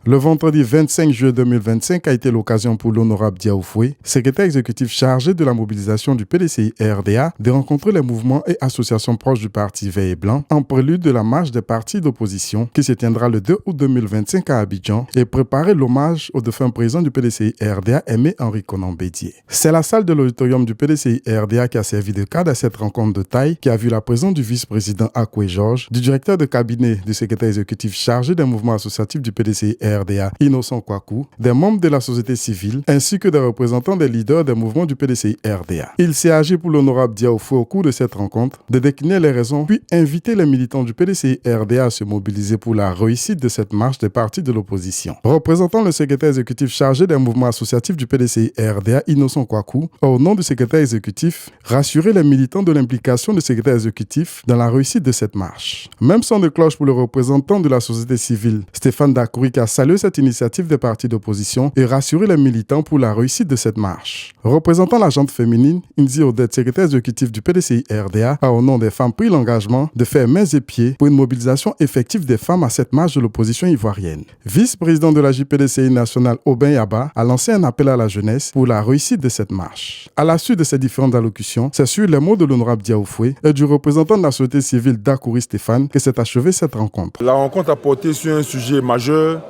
Le vendredi 25 juillet 2025 a été l'occasion pour l'honorable Diao Foué, secrétaire exécutif chargé de la mobilisation du PDCI-RDA, de rencontrer les mouvements et associations proches du parti Vert et Blanc en prélude de la marche des partis d'opposition qui se tiendra le 2 août 2025 à Abidjan et préparer l'hommage au défunt président du PDCI-RDA, Aimé Henri Konan Bédié. C'est la salle de l'auditorium du PDCI-RDA qui a servi de cadre à cette rencontre de taille qui a vu la présence du vice-président Akoué Georges, du directeur de cabinet du secrétaire exécutif chargé des mouvements associatifs du PDCI-RDA, Innocent Kwaku, des membres de la société civile, ainsi que des représentants des leaders des mouvements du PDCI-RDA. Il s'est agi pour l'honorable Diao Foué au cours de cette rencontre de décliner les raisons, puis inviter les militants du PDCI-RDA à se mobiliser pour la réussite de cette marche des partis de l'opposition. Représentant le secrétaire exécutif chargé des mouvements associatifs du PDCI-RDA, Innocent Kwaku, au nom du secrétaire exécutif, rassurer les militants de l'implication du secrétaire exécutif dans la réussite de cette marche. Même son de cloche pour le représentant de la société civile, Stéphane Dakouri, qui a salué cette initiative des partis d'opposition et rassurer les militants pour la réussite de cette marche. Représentant la gente féminine, Inzi Odette, secrétaire exécutif du PDCI-RDA, a au nom des femmes pris l'engagement de faire mains et pieds pour une mobilisation effective des femmes à cette marche de l'opposition ivoirienne. Vice-président de la JPDCI nationale, Aubin Yaba, a lancé un appel à la jeunesse pour la réussite de cette marche. À la suite de ces différentes allocutions, c'est sur les mots de l'honorable Diao Foué et du représentant de la société civile Dakouri Stéphane que s'est achevée cette rencontre. La rencontre a porté sur un sujet majeur,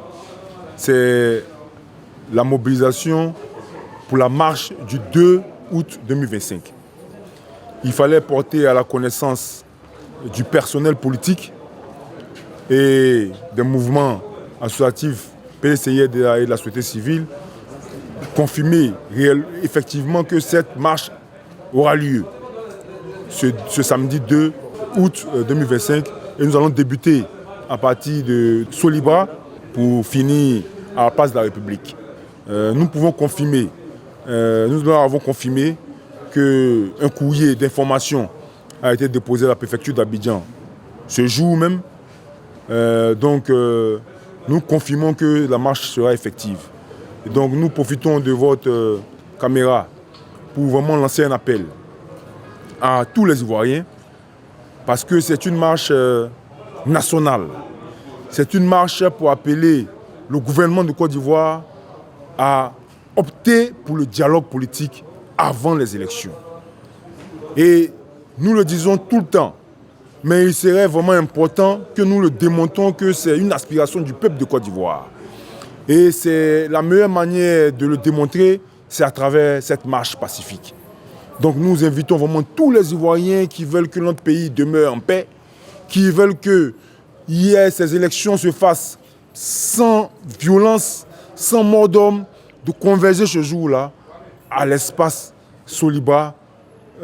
c'est la mobilisation pour la marche du 2 août 2025. Il fallait porter à la connaissance du personnel politique et des mouvements associatifs PDCI et de la société civile, confirmer effectivement que cette marche aura lieu ce samedi 2 août 2025 et nous allons débuter à partir de Solibra pour finir à la place de la République. Nous pouvons confirmer, nous avons confirmé qu'un courrier d'information a été déposé à la préfecture d'Abidjan ce jour même. Nous confirmons que la marche sera effective. Et donc nous profitons de votre caméra pour vraiment lancer un appel à tous les Ivoiriens parce que c'est une marche nationale. C'est une marche pour appeler le gouvernement de Côte d'Ivoire a opté pour le dialogue politique avant les élections. Et nous le disons tout le temps, mais il serait vraiment important que nous le démontrons que c'est une aspiration du peuple de Côte d'Ivoire. Et c'est la meilleure manière de le démontrer, c'est à travers cette marche pacifique. Donc nous invitons vraiment tous les Ivoiriens qui veulent que notre pays demeure en paix, qui veulent que ces élections se fassent sans violence, sans mort d'homme, de converger ce jour-là à l'espace Solibra,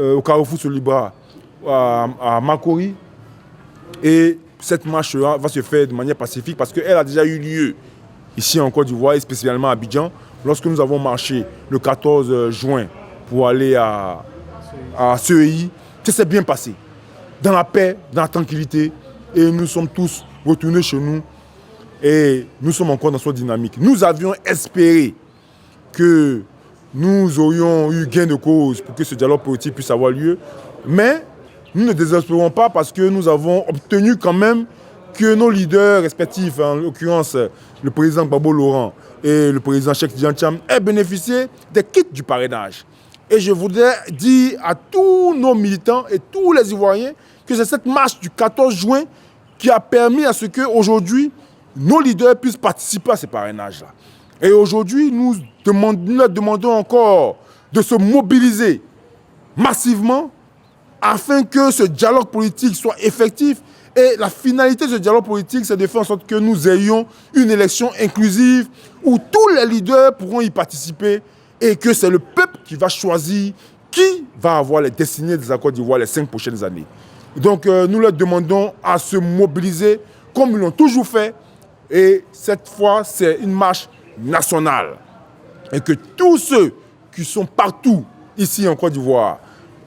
au carrefour Solibra, à Makori. Et cette marche va se faire de manière pacifique parce qu'elle a déjà eu lieu ici en Côte d'Ivoire et spécialement à Abidjan, lorsque nous avons marché le 14 juin pour aller à CEI. Ça s'est bien passé, dans la paix, dans la tranquillité, et nous sommes tous retournés chez nous. Et nous sommes encore dans cette dynamique. Nous avions espéré que nous aurions eu gain de cause pour que ce dialogue politique puisse avoir lieu. Mais nous ne désespérons pas parce que nous avons obtenu quand même que nos leaders respectifs, en l'occurrence le président Gbagbo Laurent et le président Cheikh Tidiane Cham, aient bénéficié des kits du parrainage. Et je voudrais dire à tous nos militants et tous les Ivoiriens que c'est cette marche du 14 juin qui a permis à ce qu'aujourd'hui, nos leaders puissent participer à ces parrainages-là. Et aujourd'hui, nous leur demandons encore de se mobiliser massivement afin que ce dialogue politique soit effectif. Et la finalité de ce dialogue politique, c'est de faire en sorte que nous ayons une élection inclusive où tous les leaders pourront y participer et que c'est le peuple qui va choisir qui va avoir les destinées des accords d'Ivoire les 5 prochaines années. Donc nous leur demandons à se mobiliser comme ils l'ont toujours fait. Et cette fois, c'est une marche nationale. Et que tous ceux qui sont partout ici en Côte d'Ivoire,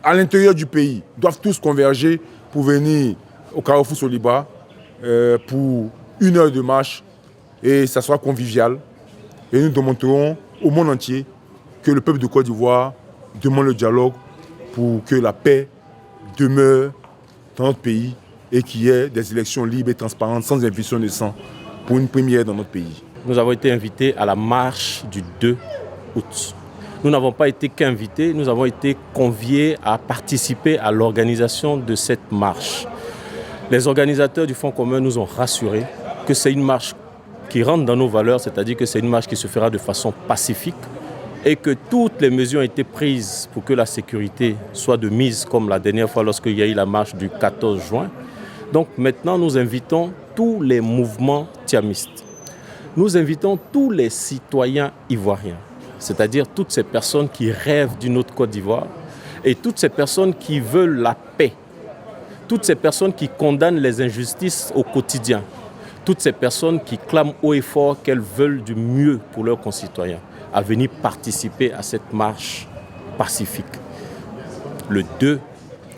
à l'intérieur du pays, doivent tous converger pour venir au carrefour Solibra pour 1 heure de marche. Et ça sera convivial. Et nous démontrerons au monde entier que le peuple de Côte d'Ivoire demande le dialogue pour que la paix demeure dans notre pays et qu'il y ait des élections libres et transparentes sans infusion de sang pour une première dans notre pays. nous avons été invités à la marche du 2 août. Nous n'avons pas été qu'invités, nous avons été conviés à participer à l'organisation de cette marche. Les organisateurs du Front commun nous ont rassurés que c'est une marche qui rentre dans nos valeurs, c'est-à-dire que c'est une marche qui se fera de façon pacifique et que toutes les mesures ont été prises pour que la sécurité soit de mise, comme la dernière fois lorsqu'il y a eu la marche du 14 juin. Donc maintenant, nous invitons tous les mouvements thiamistes. Nous invitons tous les citoyens ivoiriens, c'est-à-dire toutes ces personnes qui rêvent d'une autre Côte d'Ivoire et toutes ces personnes qui veulent la paix, toutes ces personnes qui condamnent les injustices au quotidien, toutes ces personnes qui clament haut et fort qu'elles veulent du mieux pour leurs concitoyens, à venir participer à cette marche pacifique. Le 2,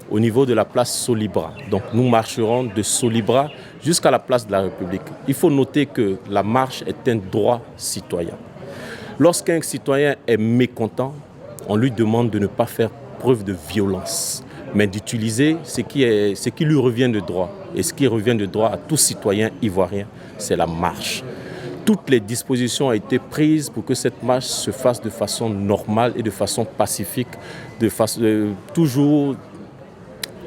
au niveau de la place Solibra. Donc nous marcherons de Solibra jusqu'à la place de la République. Il faut noter que la marche est un droit citoyen. Lorsqu'un citoyen est mécontent, on lui demande de ne pas faire preuve de violence, mais d'utiliser ce qui lui revient de droit. Et ce qui revient de droit à tout citoyen ivoirien, c'est la marche. Toutes les dispositions ont été prises pour que cette marche se fasse de façon normale et de façon pacifique, toujours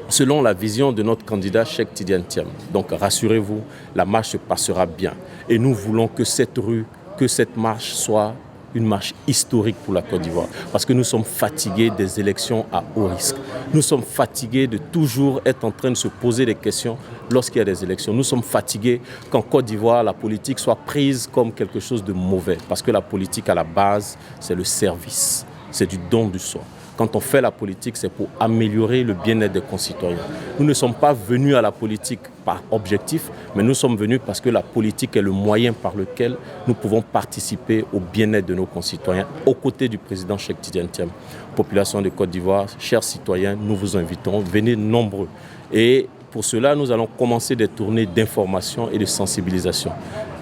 selon la vision de notre candidat Cheikh Tidiane Thiam. Donc rassurez-vous, la marche se passera bien. Et nous voulons que cette marche soit une marche historique pour la Côte d'Ivoire. Parce que nous sommes fatigués des élections à haut risque. Nous sommes fatigués de toujours être en train de se poser des questions lorsqu'il y a des élections. Nous sommes fatigués qu'en Côte d'Ivoire, la politique soit prise comme quelque chose de mauvais. Parce que la politique, à la base, c'est le service. C'est du don du soi. Quand on fait la politique, c'est pour améliorer le bien-être des concitoyens. Nous ne sommes pas venus à la politique par objectif, mais nous sommes venus parce que la politique est le moyen par lequel nous pouvons participer au bien-être de nos concitoyens, aux côtés du président Cheikh Tidiane Thiam. Population de Côte d'Ivoire, chers citoyens, nous vous invitons, venez nombreux. Et pour cela, nous allons commencer des tournées d'information et de sensibilisation.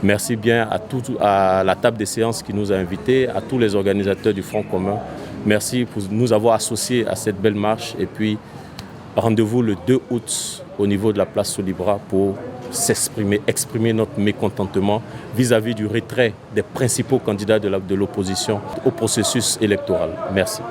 Merci bien à la table des séances qui nous a invités, à tous les organisateurs du Front commun. Merci pour nous avoir associés à cette belle marche. Et puis, rendez-vous le 2 août au niveau de la place Solibra pour exprimer notre mécontentement vis-à-vis du retrait des principaux candidats de l'opposition au processus électoral. Merci.